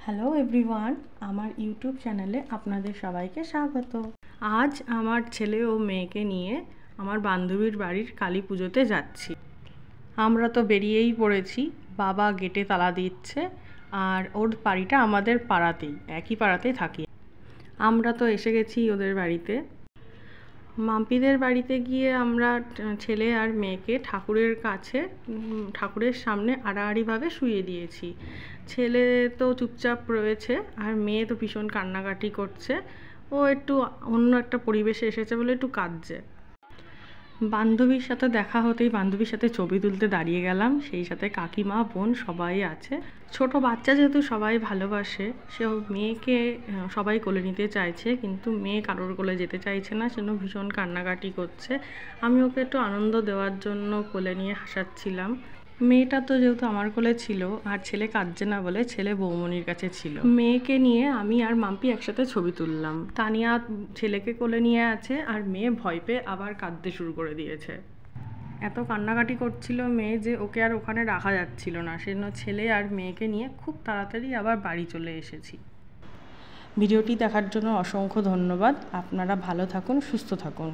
Hello everyone, আমার YouTube চ্যানেলে আপনাদের সবাইকে স্বাগত। আজ আমার ছেলে ও মেয়েকে নিয়ে আমার বান্ধবীর বাড়ির কালী পুজোতে যাচ্ছি। আমরা তো বেরিয়েই পড়েছি, বাবা গেটে তালা দিচ্ছে, আর ওর বাড়িটা আমাদের পাড়াতেই, একই পাড়াতেই থাকি। আমরা তো এসে গেছি ওদের বাড়িতে। মাম্পিদের বাড়িতে গিয়ে আমরা ছেলে আর মেয়েকে ঠাকুরের কাছে ঠাকুরের সামনে আড়াআড়িভাবে শুইয়ে দিয়েছি। ছেলে তো চুপচাপ রয়েছে আর মেয়ে তো ভীষণ কান্নাকাটি করছে। ও একটু অন্য একটা পরিবেশে এসেছে বলে একটু কাঁদছে। বান্ধবীর সাথে দেখা হতেই বান্ধবীর সাথে ছবি তুলতে দাঁড়িয়ে গেলাম। সেই সাথে কাকিমা, বোন সবাই আছে। ছোট বাচ্চা যেহেতু সবাই ভালোবাসে, সে মেয়েকে সবাই কোলে নিতে চাইছে, কিন্তু মেয়ে কারোর কোলে যেতে চাইছে না, সেজন্য ভীষণ কান্নাকাটি করছে। আমি ওকে একটু আনন্দ দেওয়ার জন্য কোলে নিয়ে হাসাচ্ছিলাম। মেয়েটা তো যেহেতু আমার কোলে ছিল, আর ছেলে কাঁদছে না বলে ছেলে বৌমনির কাছে ছিল। মেয়েকে নিয়ে আমি আর মাম্পি একসাথে ছবি তুললাম। তানিয়া ছেলেকে কোলে নিয়ে আছে, আর মেয়ে ভয় পেয়ে আবার কাঁদতে শুরু করে দিয়েছে। এত কান্নাকাটি করছিল মেয়ে যে ওকে আর ওখানে রাখা যাচ্ছিল না, সেজন্য ছেলে আর মেয়েকে নিয়ে খুব তাড়াতাড়ি আবার বাড়ি চলে এসেছি। ভিডিওটি দেখার জন্য অসংখ্য ধন্যবাদ। আপনারা ভালো থাকুন, সুস্থ থাকুন।